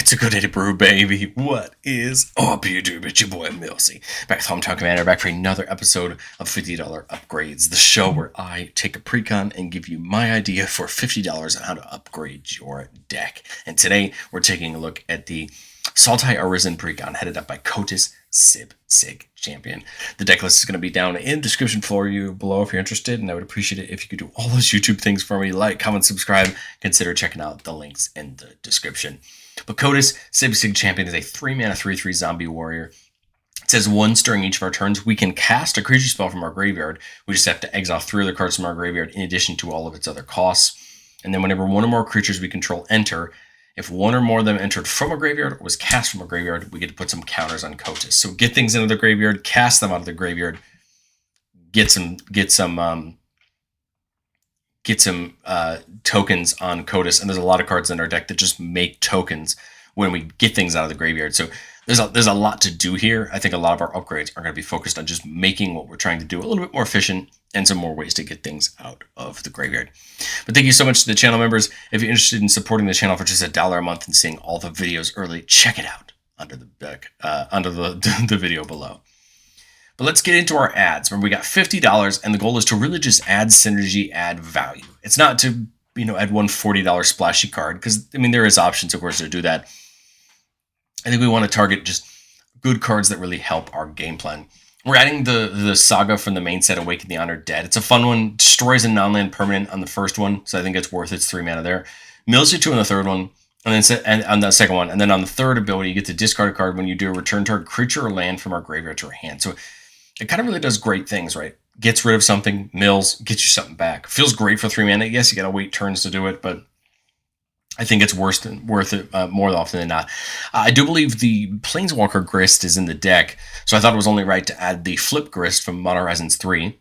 It's a good day to brew, baby. What is up, YouTube? It's your boy, Milsey. Back with Hometown Commander, back for another episode of $50 Upgrades, the show where I take a precon and give you my idea for $50 on how to upgrade your deck. And today, we're taking a look at the Sultai Arisen precon, headed up by Kotis Sig Champion. The deck list is going to be down in the description for you below if you're interested, and I would appreciate it if you could do all those YouTube things for me, like, comment, subscribe, consider checking out the links in the description. But Kotis Sig Champion is a 3-mana 3/3 zombie warrior. It says once during each of our turns, we can cast a creature spell from our graveyard. We just have to exile 3 other cards from our graveyard in addition to all of its other costs. And then whenever one or more creatures we control enter, if one or more of them entered from a graveyard or was cast from a graveyard, we get to put some counters on Kotis. So get things into the graveyard, cast them out of the graveyard, get some tokens on Kotis, and there's a lot of cards in our deck that just make tokens when we get things out of the graveyard. So there's a lot to do here. I think a lot of our upgrades are going to be focused on just making what we're trying to do a little bit more efficient and some more ways to get things out of the graveyard. But thank you so much to the channel members. If you're interested in supporting the channel for just $1 a month and seeing all the videos early, check it out under the video below. But let's get into our ads. Remember, we got $50, and the goal is to really just add synergy, add value. It's not to, add one $40 splashy card, because, there is options, of course, to do that. I think we want to target just good cards that really help our game plan. We're adding the Saga from the main set, Awaken the Honored Dead. It's a fun one. Destroys a non-land permanent on the first one, so I think it's worth its 3 mana there. Mills you 2 on the third one, and on the second one. And then on the third ability, you get to discard a card when you do a return target creature or land from our graveyard to our hand. So it kind of really does great things, right? Gets rid of something, mills, gets you something back. Feels great for 3 mana. Yes, you got to wait turns to do it, but I think it's worth it more often than not. I do believe the Planeswalker Grist is in the deck, so I thought it was only right to add the Flip Grist from Modern Horizons 3.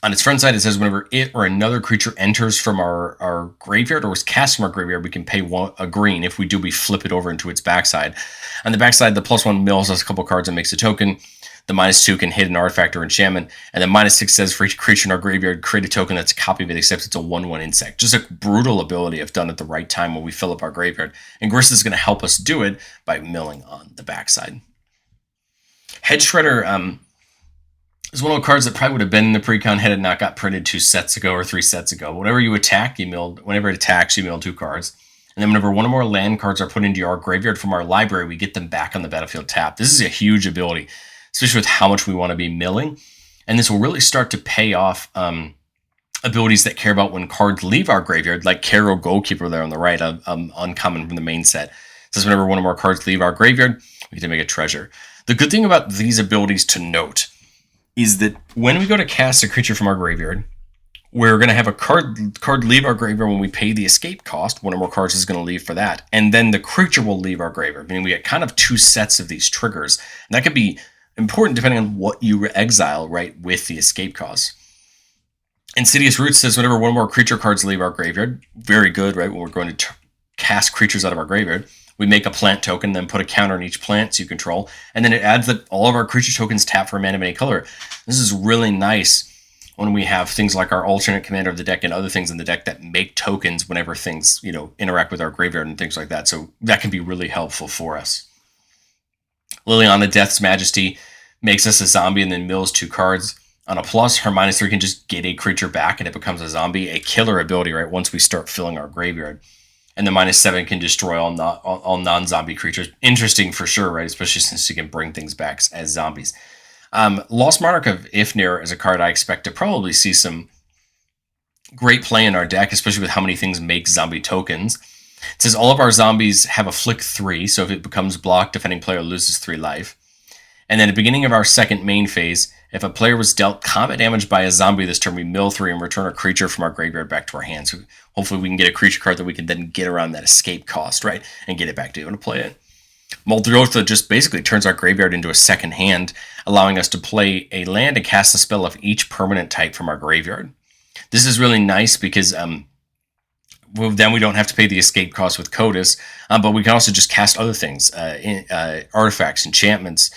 On its front side, it says whenever it or another creature enters from our graveyard or is cast from our graveyard, we can pay a green. If we do, we flip it over into its backside. On the backside, the +1 mills us a couple cards and makes a token. The -2 can hit an artifact or enchantment. And then -6 says for each creature in our graveyard, create a token that's a copy of it, except it's a 1/1 insect. Just a brutal ability if done at the right time when we fill up our graveyard. And Grist is going to help us do it by milling on the backside. Hedge Shredder is one of the cards that probably would have been in the precon had it not got printed 2 sets ago or 3 sets ago. Whenever you attack, whenever it attacks, you mill 2 cards. And then whenever one or more land cards are put into our graveyard from our library, we get them back on the battlefield tapped. This is a huge ability, especially with how much we want to be milling. And this will really start to pay off abilities that care about when cards leave our graveyard, like Kheru Goldkeeper there on the right, uncommon from the main set. It says whenever one or more cards leave our graveyard, we get to make a treasure. The good thing about these abilities to note is that when we go to cast a creature from our graveyard, we're going to have a card leave our graveyard when we pay the escape cost. One or more cards is going to leave for that. And then the creature will leave our graveyard, meaning we get kind of 2 sets of these triggers. And that could be important depending on what you exile, right, with the escape costs. Insidious Roots says whenever one or more creature cards leave our graveyard, very good, right, when we're going to cast creatures out of our graveyard, we make a plant token, then put a counter on each plant so you control, and then it adds that all of our creature tokens tap for a mana of any color. This is really nice when we have things like our alternate commander of the deck and other things in the deck that make tokens whenever things, interact with our graveyard and things like that. So that can be really helpful for us. Liliana, Death's Majesty, makes us a zombie and then mills 2 cards. On a plus, her -3 can just get a creature back and it becomes a zombie. A killer ability, right, once we start filling our graveyard. And the -7 can destroy all non-zombie creatures. Interesting for sure, right, especially since you can bring things back as zombies. Lost Monarch of Ifnir is a card I expect to probably see some great play in our deck, especially with how many things make zombie tokens. It says all of our zombies have a flick 3, so if it becomes blocked, defending player loses 3 life. And then at the beginning of our second main phase, if a player was dealt combat damage by a zombie this turn, we mill 3 and return a creature from our graveyard back to our hand. So hopefully we can get a creature card that we can then get around that escape cost, right, and get it back to be able to play it. Muldrotha just basically turns our graveyard into a second hand, allowing us to play a land and cast a spell of each permanent type from our graveyard. This is really nice because then we don't have to pay the escape cost with Kotis, but we can also just cast other things, artifacts, enchantments,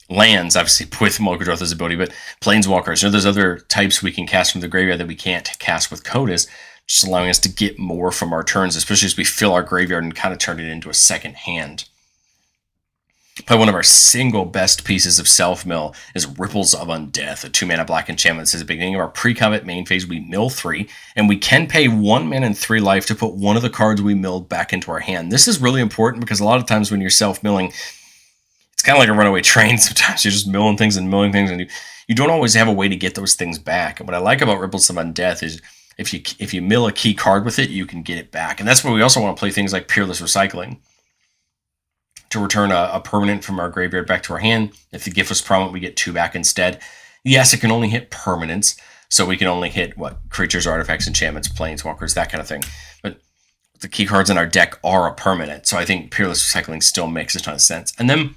lands, obviously with Muldrotha's ability, but planeswalkers. There's other types we can cast from the graveyard that we can't cast with Kotis just allowing us to get more from our turns, especially as we fill our graveyard and kind of turn it into a second hand. Probably one of our single best pieces of self-mill is Ripples of Undeath, a 2-mana black enchantment that says at the beginning of our pre-combat main phase, we mill 3, and we can pay 1 mana and 3 life to put one of the cards we milled back into our hand. This is really important because a lot of times when you're self-milling, it's kind of like a runaway train. Sometimes you're just milling things, and you don't always have a way to get those things back. And what I like about Ripples of Undeath is if you mill a key card with it, you can get it back. And that's where we also want to play things like Peerless Recycling, to return a permanent from our graveyard back to our hand. If the gift was prominent, we get 2 back instead. Yes, it can only hit permanents, so we can only hit creatures, artifacts, enchantments, planeswalkers, that kind of thing. But the key cards in our deck are a permanent, so I think Peerless Recycling still makes a ton of sense. And then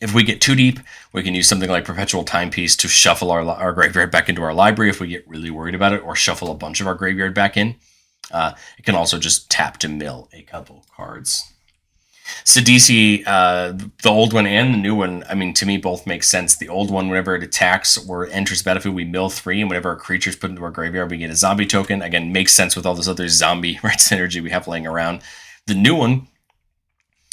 if we get too deep, we can use something like Perpetual Timepiece to shuffle our graveyard back into our library if we get really worried about it, or shuffle a bunch of our graveyard back in. It can also just tap to mill a couple cards. Sidisi, the old one and the new one, I mean, to me, both make sense. The old one, whenever it attacks or enters the battlefield, we mill 3, and whenever a creature is put into our graveyard, we get a zombie token. Again, makes sense with all this other zombie rights energy we have laying around. The new one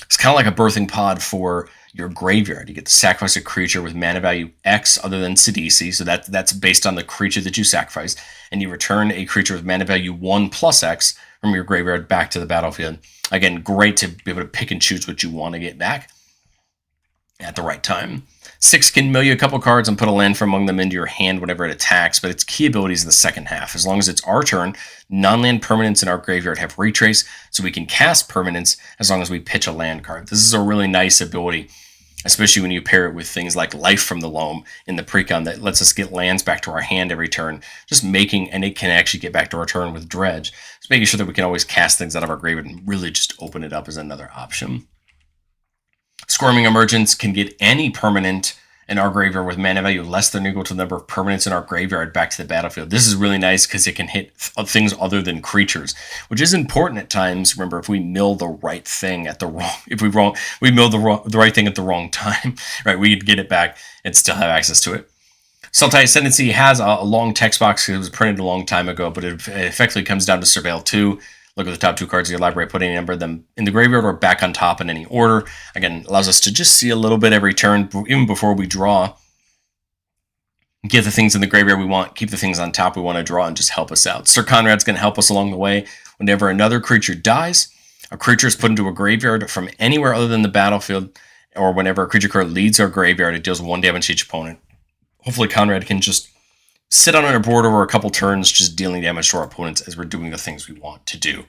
is kind of like a birthing pod for your graveyard. You get to sacrifice a creature with mana value X other than Sidisi, so that's based on the creature that you sacrificed, and you return a creature with mana value 1 plus X from your graveyard back to the battlefield. Again, great to be able to pick and choose what you want to get back at the right time. 6 can mill you a couple cards and put a land from among them into your hand whenever it attacks, but its key ability is in the second half. As long as it's our turn, non-land permanents in our graveyard have retrace, so we can cast permanents as long as we pitch a land card. This is a really nice ability, especially when you pair it with things like Life from the Loam in the Precon that lets us get lands back to our hand every turn, and it can actually get back to our turn with Dredge. Just making sure that we can always cast things out of our graveyard and really just open it up as another option. Squirming Emergence can get any permanent in our graveyard with mana value less than or equal to the number of permanents in our graveyard back to the battlefield. This is really nice because it can hit things other than creatures, which is important at times. Remember, if we mill the right thing at the wrong, we mill the right thing at the wrong time, right? We could get it back and still have access to it. Sultai Ascendancy has a long text box. It was printed a long time ago, but it effectively comes down to Surveil 2. Look at the top 2 cards of your library, put any number of them in the graveyard or back on top in any order. Again, allows us to just see a little bit every turn, even before we draw. Get the things in the graveyard we want, keep the things on top we want to draw, and just help us out. Syr Konrad's going to help us along the way. Whenever another creature dies, a creature is put into a graveyard from anywhere other than the battlefield, or whenever a creature card leaves our graveyard, it deals 1 damage to each opponent. Hopefully Konrad can just sit on our board over a couple turns, just dealing damage to our opponents as we're doing the things we want to do.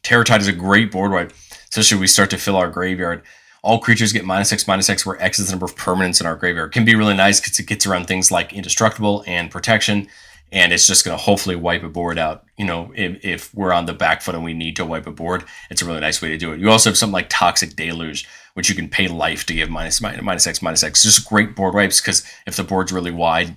Terratide is a great board wipe, especially when we start to fill our graveyard. All creatures get -X/-X, where X is the number of permanents in our graveyard. It can be really nice because it gets around things like Indestructible and Protection, and it's just going to hopefully wipe a board out. You know, if we're on the back foot and we need to wipe a board, it's a really nice way to do it. You also have something like Toxic Deluge, which you can pay life to give -X/-X. Just great board wipes because if the board's really wide,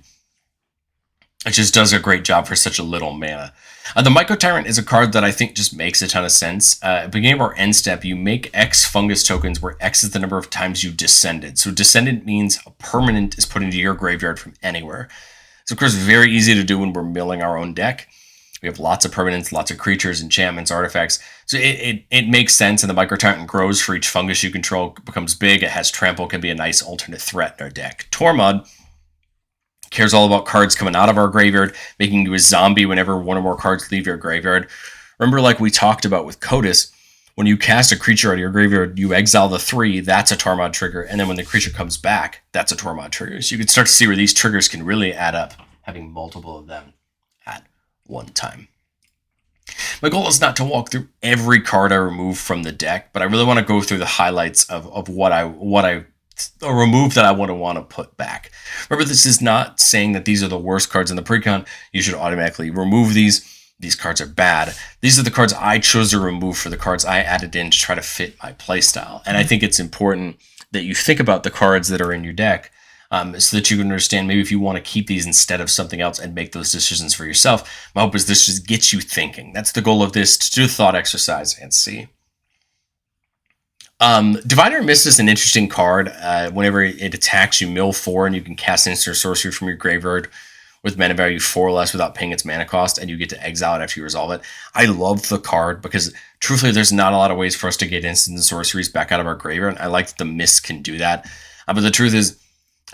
it just does a great job for such a little mana. The Myco Tyrant is a card that I think just makes a ton of sense. At the beginning of our end step, you make X fungus tokens where X is the number of times you descended. So descendant means a permanent is put into your graveyard from anywhere. It's of course very easy to do when we're milling our own deck. We have lots of permanents, lots of creatures, enchantments, artifacts. So it makes sense, and the Myco Tyrant grows for each fungus you control, becomes big, it has trample, can be a nice alternate threat in our deck. Tormod cares all about cards coming out of our graveyard, making you a zombie whenever one or more cards leave your graveyard. Remember, like we talked about with Codis, when you cast a creature out of your graveyard, you exile the 3, that's a Tormod trigger, and then when the creature comes back, that's a Tormod trigger. So you can start to see where these triggers can really add up, having multiple of them at one time. My goal is not to walk through every card I remove from the deck, but I really want to go through the highlights of what I remove that I want to put back. Remember, this is not saying that these are the worst cards in the Precon. You should automatically remove these. These cards are bad. These are the cards I chose to remove for the cards I added in to try to fit my playstyle. And I think it's important that you think about the cards that are in your deck so that you can understand maybe if you want to keep these instead of something else and make those decisions for yourself. My hope is this just gets you thinking. That's the goal of this, to do a thought exercise and see. Diviner Mist is an interesting card. Whenever it attacks, you mill 4 and you can cast instant sorcery from your graveyard with mana value 4 or less without paying its mana cost, and you get to exile it after you resolve it. I love the card because, truthfully, there's not a lot of ways for us to get instants and sorceries back out of our graveyard, and I like that the Mist can do that. But the truth is,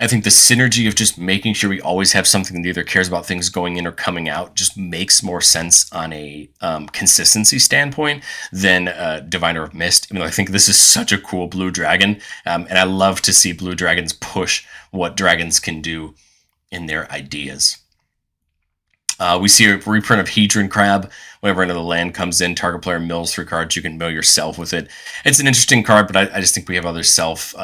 I think the synergy of just making sure we always have something that either cares about things going in or coming out just makes more sense on a consistency standpoint than Diviner of Mist. Even though I think this is such a cool blue dragon, and I love to see blue dragons push what dragons can do in their ideas. We see a reprint of Hedron Crab. Whenever another land comes in, target player mills 3 cards. You can mill yourself with it. It's an interesting card, but I just think we have other self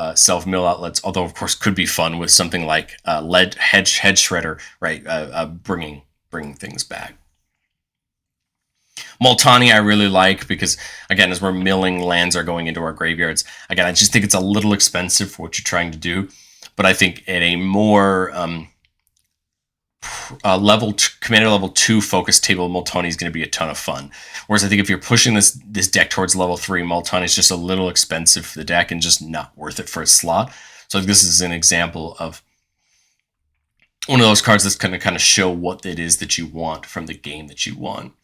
mill outlets. Although, of course, could be fun with something like Hedge Shredder, right? Bringing things back. Multani I really like because, again, as we're milling, lands are going into our graveyards. Again, I just think it's a little expensive for what you're trying to do. But I think at a more commander level 2 focus table, Multani is going to be a ton of fun. Whereas I think if you're pushing this deck towards level 3, Multani is just a little expensive for the deck and just not worth it for its slot. So I think this is an example of one of those cards that's going to kind of show what it is that you want from the game that you want.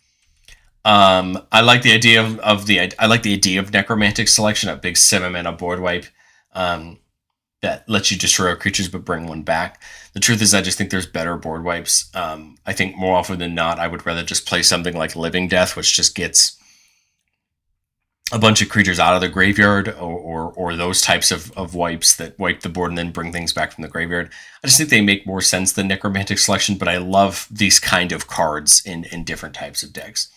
I like the idea of Necromantic Selection, a big 7-mana board wipe. That lets you destroy creatures but bring one back. The truth is, I just think there's better board wipes. I think more often than not, I would rather just play something like Living Death, which just gets a bunch of creatures out of the graveyard, or those types of wipes that wipe the board and then bring things back from the graveyard. I just think they make more sense than Necromantic Selection, but I love these kind of cards in different types of decks.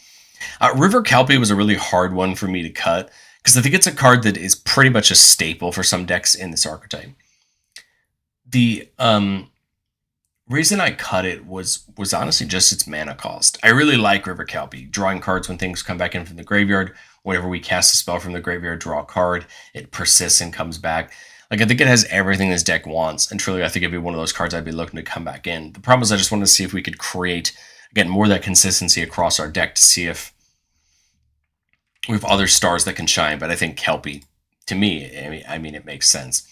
River Kelpie was a really hard one for me to cut, because I think it's a card that is pretty much a staple for some decks in this archetype. The reason I cut it was honestly just its mana cost. I really like River Kelpie. Drawing cards when things come back in from the graveyard. Whenever we cast a spell from the graveyard, draw a card. It persists and comes back. Like, I think it has everything this deck wants. And truly, I think it'd be one of those cards I'd be looking to come back in. The problem is I just wanted to see if we could create, again, more of that consistency across our deck to see if we have other stars that can shine, but I think Kelpie, to me, I mean, it makes sense.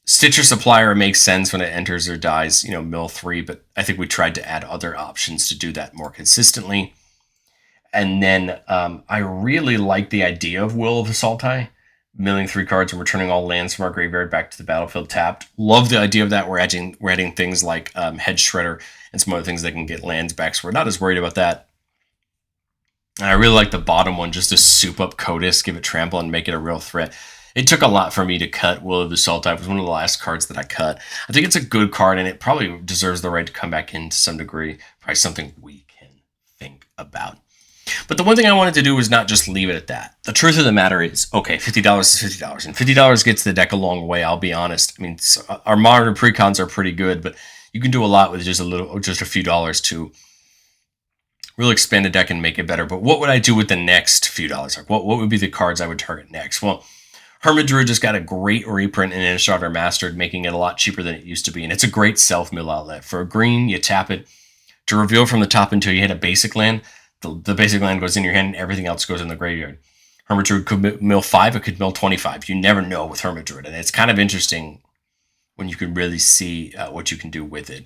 Stitcher Supplier makes sense when it enters or dies, mill 3, but I think we tried to add other options to do that more consistently. And then I really like the idea of Will of the Sultai, milling 3 cards and returning all lands from our graveyard back to the battlefield tapped. Love the idea of that. We're adding things like Hedge Shredder and some other things that can get lands back, so we're not as worried about that. And I really like the bottom one, just to soup up Codis, give it trample, and make it a real threat. It took a lot for me to cut Will of the Sultai. It was one of the last cards that I cut. I think it's a good card, and it probably deserves the right to come back in to some degree. Probably something we can think about. But the one thing I wanted to do was not just leave it at that. The truth of the matter is, okay, $50 is $50, and $50 gets the deck a long way, I'll be honest. I mean, our modern precons are pretty good, but you can do a lot with just a few dollars to really expand the deck and make it better. But what would I do with the next few dollars? Like, what would be the cards I would target next? Well, Hermit Druid just got a great reprint in Innistrad Remastered, making it a lot cheaper than it used to be. And it's a great self-mill outlet. For a green, you tap it to reveal from the top until you hit a basic land. The basic land goes in your hand and everything else goes in the graveyard. Hermit Druid could mill 5, it could mill 25. You never know with Hermit Druid. And it's kind of interesting when you can really see what you can do with it.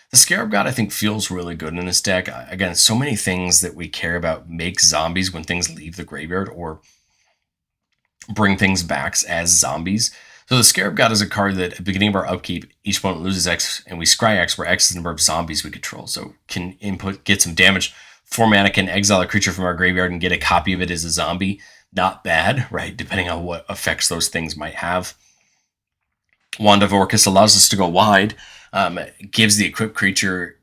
The Scarab God, I think, feels really good in this deck. Again, so many things that we care about make zombies when things leave the graveyard or bring things back as zombies. So the Scarab God is a card that at the beginning of our upkeep, each opponent loses X, and we scry X, where X is the number of zombies we control. So can get some damage. 4 mana can exile a creature from our graveyard and get a copy of it as a zombie. Not bad, right? Depending on what effects those things might have. Wand of Orcus allows us to go wide. Gives the equipped creature,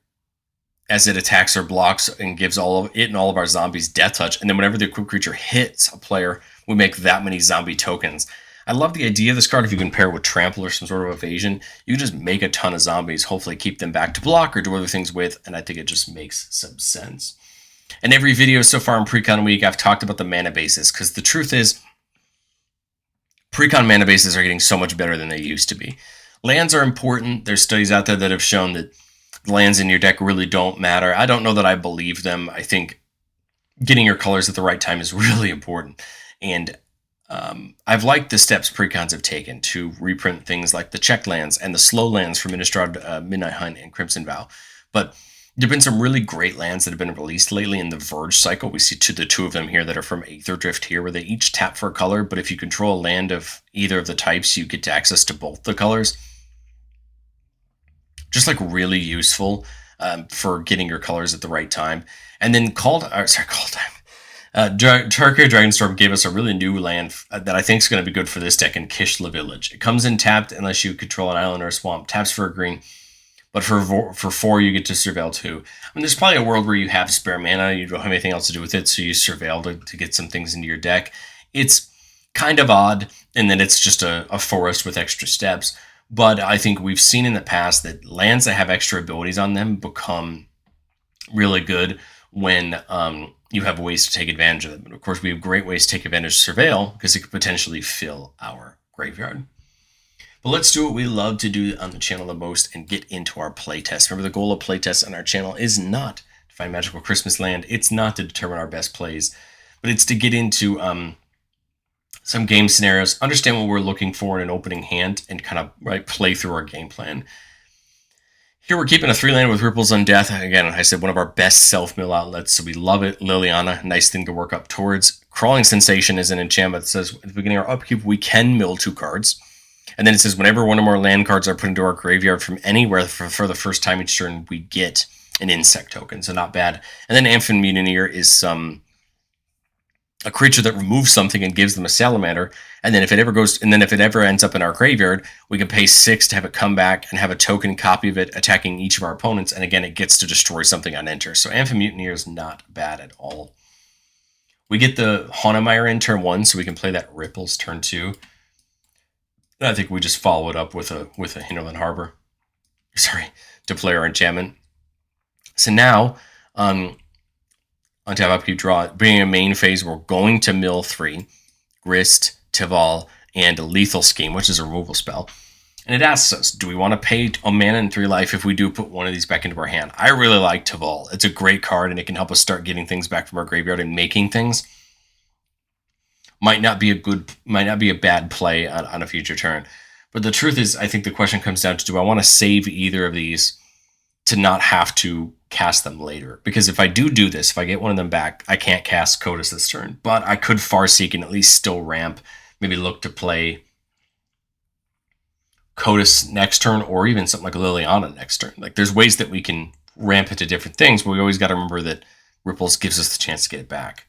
as it attacks or blocks, and gives all of it and all of our zombies death touch. And then whenever the equipped creature hits a player, we make that many zombie tokens. I love the idea of this card. If you can pair it with trample or some sort of evasion, you can just make a ton of zombies, hopefully keep them back to block or do other things with, and I think it just makes some sense. In every video so far in Precon Week, I've talked about the mana bases, because the truth is, Precon mana bases are getting so much better than they used to be. Lands are important. There's studies out there that have shown that lands in your deck really don't matter. I don't know that I believe them. I think getting your colors at the right time is really important. And I've liked the steps Precons have taken to reprint things like the check lands and the slow lands from Innistrad, Midnight Hunt, and Crimson Vow. But there have been some really great lands that have been released lately in the Verge cycle. We see the two of them here that are from Aether Drift here, where they each tap for a color, but if you control a land of either of the types, you get access to both the colors. Just like really useful for getting your colors at the right time. And then Tarkir Dragonstorm gave us a really new land that I think is going to be good for this deck in Kishla Village. It comes in tapped unless you control an island or a swamp. Taps for a green, but for 4 you get to surveil 2. I mean, there's probably a world where you have spare mana, you don't have anything else to do with it, so you surveil to get some things into your deck. It's kind of odd in that it's just a forest with extra steps, but I think we've seen in the past that lands that have extra abilities on them become really good when you have ways to take advantage of them. And of course, we have great ways to take advantage of Surveil because it could potentially fill our graveyard. But let's do what we love to do on the channel the most and get into our playtest. Remember, the goal of playtests on our channel is not to find magical Christmas land. It's not to determine our best plays, but it's to get into some game scenarios, understand what we're looking for in an opening hand, and kind of play through our game plan. Here we're keeping a 3-land with Ripples of Undeath. Again, I said one of our best self-mill outlets, so we love it. Liliana, nice thing to work up towards. Crawling Sensation is an enchantment that says at the beginning of our upkeep, we can mill 2 cards. And then it says whenever one or more land cards are put into our graveyard from anywhere for the first time each turn, we get an insect token, so not bad. And then Amphin Mutineer is a creature that removes something and gives them a salamander, and then if it ever ends up in our graveyard, we can pay 6 to have it come back and have a token copy of it attacking each of our opponents, and again, it gets to destroy something on enter. So Amphin Mutineer is not bad at all. We get the Haunamire in turn 1, so we can play that Ripples turn 2. And I think we just follow it up with a Hinterland Harbor. To play our enchantment. So now, on tap upkeep draw, being a main phase, we're going to mill 3, Grist, Tival, and a Lethal Scheme, which is a removal spell. And it asks us, do we want to pay a mana and 3 life if we do put one of these back into our hand? I really like Tival. It's a great card, and it can help us start getting things back from our graveyard and making things. Might not be a bad play on a future turn. But the truth is, I think the question comes down to, do I want to save either of these to not have to cast them later? Because if I do this, if I get one of them back, I can't cast Kotus this turn. But I could Farseek and at least still ramp, maybe look to play Kotus next turn, or even something like Liliana next turn. Like, there's ways that we can ramp into different things, but we always got to remember that Ripples gives us the chance to get it back.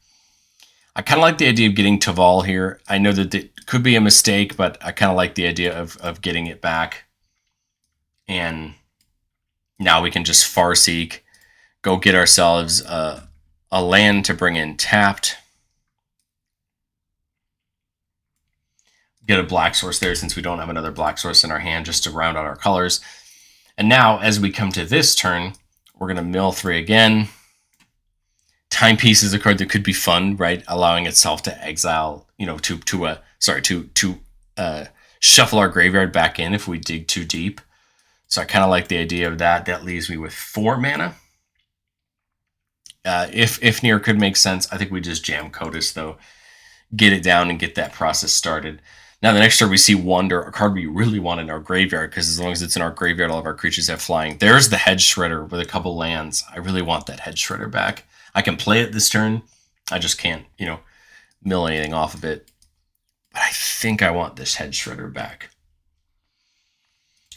I kind of like the idea of getting Tival here. I know that it could be a mistake, but I kind of like the idea of getting it back. And now we can just Farseek, go get ourselves a land to bring in tapped. Get a black source there since we don't have another black source in our hand, just to round out our colors. And now, as we come to this turn, we're going to mill 3 again. Timepiece is a card that could be fun, right? Allowing itself to exile, to shuffle our graveyard back in if we dig too deep. So I kind of like the idea of that. That leaves me with 4 mana. If Ifnir could make sense, I think we just jam Kotus, though. Get it down and get that process started. Now, the next turn we see Wonder, a card we really want in our graveyard, because as long as it's in our graveyard, all of our creatures have flying. There's the Hedge Shredder with a couple lands. I really want that Hedge Shredder back. I can play it this turn. I just can't, mill anything off of it. But I think I want this Hedge Shredder back.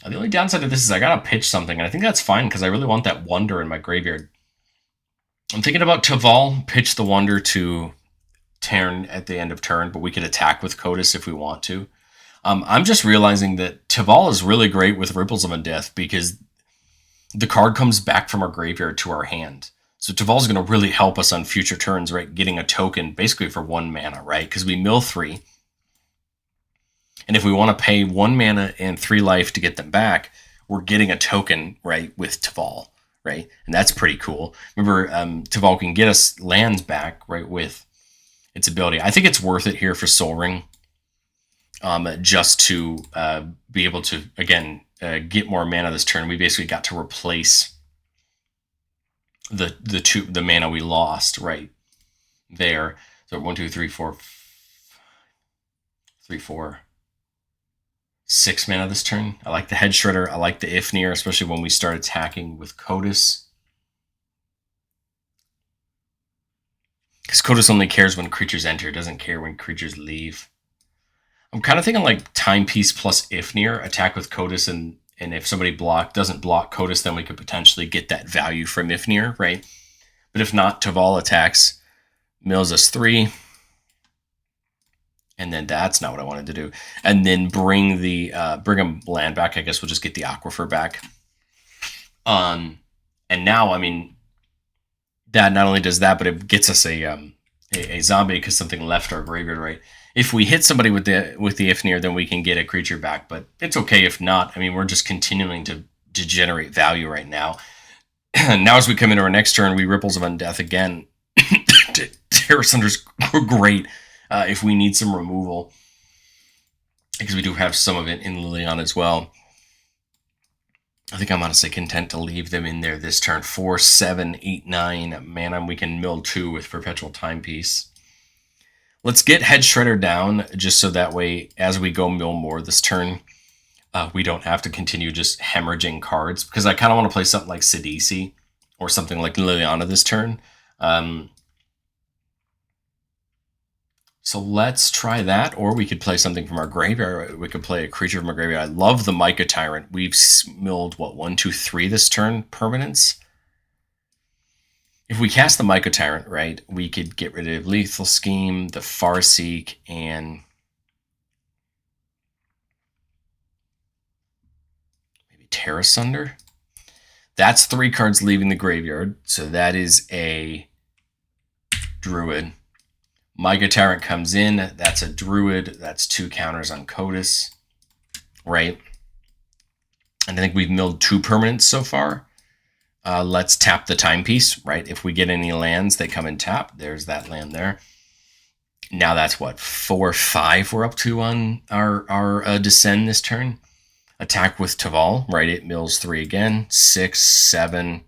Now, the only downside of this is I gotta pitch something, and I think that's fine because I really want that Wonder in my graveyard. I'm thinking about Tival, pitch the Wonder to turn at the end of turn, but we could attack with Kotus if we want to. I'm just realizing that Tival is really great with Ripples of Undeath because the card comes back from our graveyard to our hand. So Tival is going to really help us on future turns, right? Getting a token basically for 1 mana, right? Because we mill 3. And if we want to pay 1 mana and 3 life to get them back, we're getting a token, right, with Tival, right? And that's pretty cool. Remember, Tival can get us lands back, right, with its ability. I think it's worth it here for Sol Ring, just to be able to, again, get more mana this turn. We basically got to replace the mana we lost right there. So 1, 2, 3, 4. 3, 4, 6 mana this turn. I like the Hedge Shredder. I like the Ifnir, especially when we start attacking with Kotus. Because Kotus only cares when creatures enter, doesn't care when creatures leave. I'm kind of thinking like Timepiece plus Ifnir, attack with Kotus, and if somebody doesn't block Kotus, then we could potentially get that value from Ifnir, right? But if not, Taval attacks, mills us 3, and then that's not what I wanted to do. And then bring a land back. I guess we'll just get the Aquifer back. And now, I mean, that not only does that, but it gets us a zombie because something left our graveyard, right? If we hit somebody with the Ifnir, then we can get a creature back, but it's okay if not. I mean, we're just continuing to generate value right now. Now as we come into our next turn, we Ripples of Undeath again. Terror Sunders were great if we need some removal, because we do have some of it in Liliana as well. I think I'm honestly content to leave them in there this turn. 4, 7, 8, 9 mana. We can mill 2 with Perpetual Timepiece. Let's get Hedge Shredder down, just so that way, as we go mill more this turn, we don't have to continue just hemorrhaging cards. Because I kind of want to play something like Sidisi or something like Liliana this turn. So let's try that, or we could play something from our graveyard. We could play a creature from our graveyard. I love the Myca Tyrant. We've milled, 1, 2, 3 this turn, permanents. If we cast the Myca Tyrant, right, we could get rid of Lethal Scheme, the Farseek, and maybe Terra Sunder. That's 3 cards leaving the graveyard, so that is a Druid. Myca Tyrant comes in, that's a Druid, that's 2 counters on Kotus, right? And I think we've milled 2 permanents so far. Let's tap the Timepiece, right? If we get any lands, they come and tap. There's that land there. Now that's what, 4, 5 we're up to on our Descend this turn. Attack with Taval, right? It mills 3 again. 6, 7,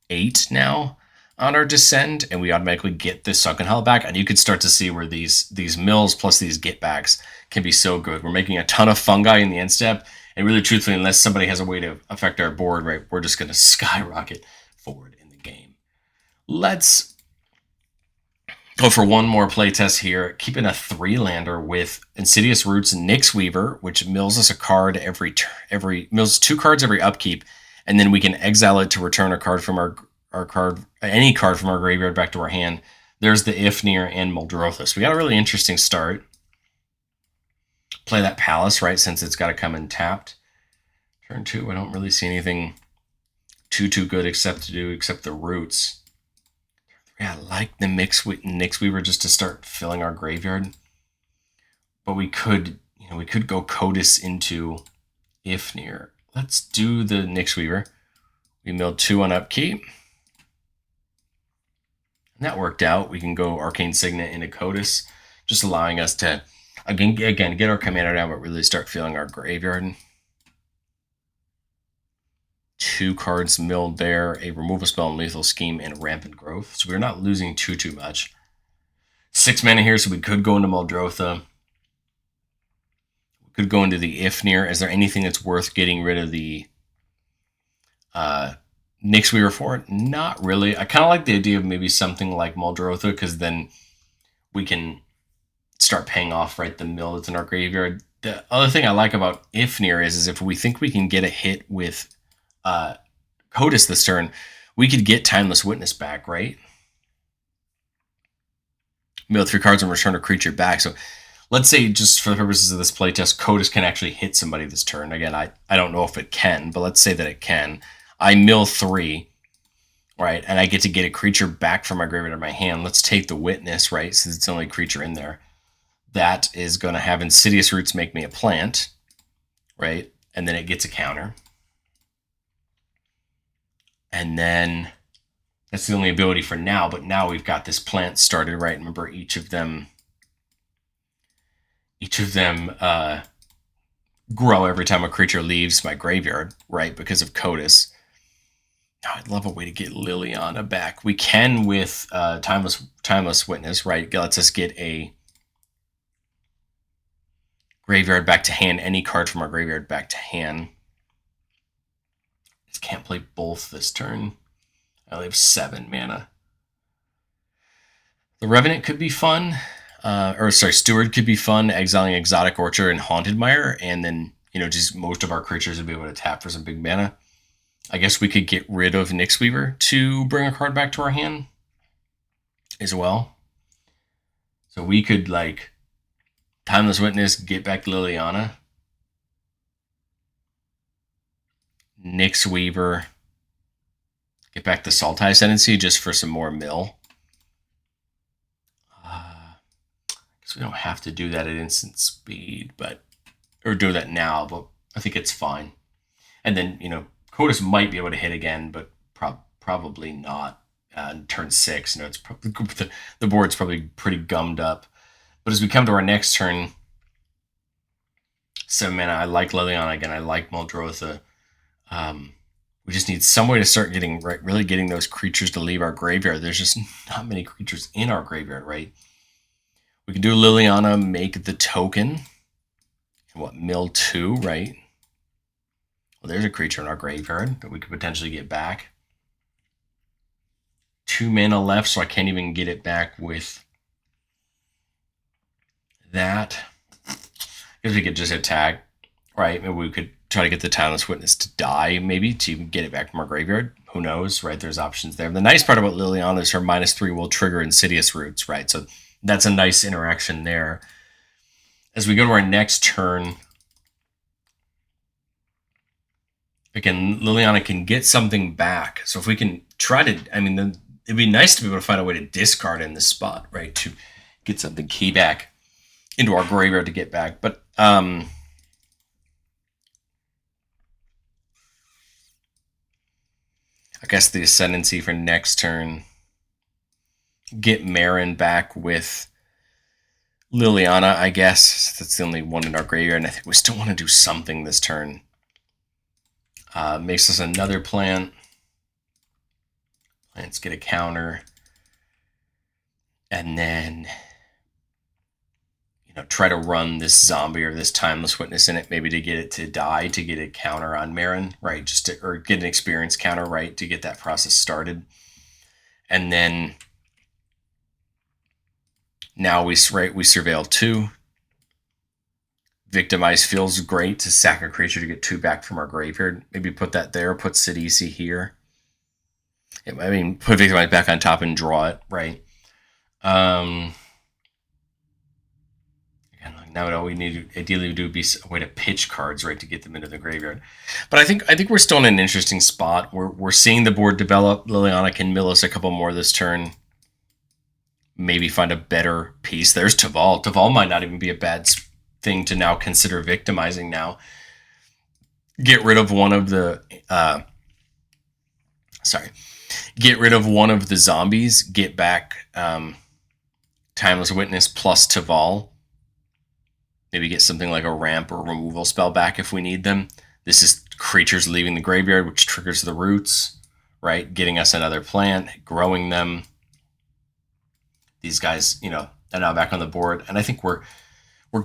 8 now on our Descend, and we automatically get the Sunken Hollow back. And you could start to see where these mills plus these get backs can be so good. We're making a ton of fungi in the end step, and really truthfully, unless somebody has a way to affect our board, right, we're just going to skyrocket forward in the game. Let's go for one more playtest here, keeping a 3-lander with Insidious Roots and Nyx Weaver, which mills us a card mills 2 cards every upkeep, and then we can exile it to return a card from any card from our graveyard back to our hand. There's the Ifnir and Muldrotha. So we got a really interesting start. Play that Palace, right, since it's got to come in tapped. Turn 2, I don't really see anything too good except the Roots. Yeah, I like the Nyx Weaver just to start filling our graveyard. But we could go Kotus into Ifnir. Let's do the Nyx Weaver. We milled 2 on upkeep. And that worked out. We can go Arcane Signet into Kotus, just allowing us to, again get our commander down, but really start filling our graveyard. 2 cards milled there, a removal spell and Lethal Scheme and Rampant Growth. So we're not losing too much. 6 mana here, so we could go into Muldrotha. We could go into the Ifnir. Is there anything that's worth getting rid of the Nyx Weaver for it? Not really. I kind of like the idea of maybe something like Muldrotha, because then we can start paying off, right, the mill that's in our graveyard. The other thing I like about Ifnir is if we think we can get a hit with Kotus this turn, we could get Timeless Witness back, right? Mill 3 cards and return a creature back. So let's say, just for the purposes of this playtest, Kotus can actually hit somebody this turn. Again, I don't know if it can, but let's say that it can. I mill 3, right, and I get to get a creature back from my graveyard in my hand. Let's take the Witness, right, since it's the only creature in there. That is going to have Insidious Roots make me a plant, right, and then it gets a counter. And then that's the only ability for now, but now we've got this plant started, right? Remember, each of them grow every time a creature leaves my graveyard, right, because of Kotus. Oh, I'd love a way to get Liliana back. We can with Timeless Witness, right? It lets us get a Graveyard back to hand, any card from our graveyard back to hand. Just can't play both this turn. I only have 7 mana. The Revenant could be fun. Steward could be fun, exiling Exotic Orchard and Haunted Mire, and then, just most of our creatures would be able to tap for some big mana. I guess we could get rid of Nyxweaver to bring a card back to our hand as well. So we could, Timeless Witness, get back Liliana. Nyxweaver, get back the Sultai Ascendancy just for some more mill. We don't have to do that at instant speed, or do that now, but I think it's fine. And then, Kotis might be able to hit again, but probably not. Turn 6, it's probably, the board's probably pretty gummed up. But as we come to our next turn, 7 mana, I like Liliana again, I like Muldrotha. We just need some way to start really getting those creatures to leave our graveyard. There's just not many creatures in our graveyard, right? We can do Liliana, make the token. Mill 2, right? Well, there's a creature in our graveyard that we could potentially get back. 2 mana left, so I can't even get it back with that. I guess we could just attack, right? Maybe we could try to get the Timeless Witness to die, maybe, to get it back from our graveyard. Who knows, right? There's options there. The nice part about Liliana is her -3 will trigger Insidious Roots, right? So that's a nice interaction there. As we go to our next turn, again, Liliana can get something back. So if we can try to, it'd be nice to be able to find a way to discard in this spot, right? To get something key back into our graveyard to get back. But I guess the Ascendancy for next turn. Get Marin back with Liliana, I guess. That's the only one in our graveyard, and I think we still want to do something this turn. Makes us another plant. Plants get a counter. And then, try to run this zombie or this Timeless Witness in it, maybe to get it to die, to get a counter on Marin, right? Or get an experience counter, right? To get that process started. And then now we surveil 2. Victimize feels great to sack a creature to get 2 back from our graveyard. Maybe put that there, put Sidisi here. Put Victimize back on top and draw it, right? Again, now all we need to ideally do would be a way to pitch cards, right, to get them into the graveyard. But I think we're still in an interesting spot. We're seeing the board develop. Liliana can mill us a couple more this turn. Maybe find a better piece. There's Taval. Taval might not even be a bad thing to now consider victimizing now. Get rid of one of the... Get rid of one of the zombies. Get back Timeless Witness plus Taval. Maybe get something like a ramp or removal spell back if we need them. This is creatures leaving the graveyard, which triggers the roots, right? Getting us another plant, growing them. These guys, are now back on the board, and I think we're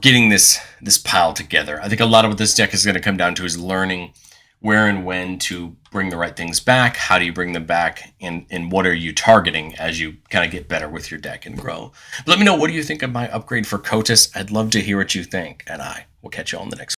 getting this pile together. I think a lot of what this deck is going to come down to is learning where and when to bring the right things back, how do you bring them back, and what are you targeting as you kind of get better with your deck and grow. But let me know, what do you think of my upgrade for Kotis? I'd love to hear what you think, and I will catch you on the next one.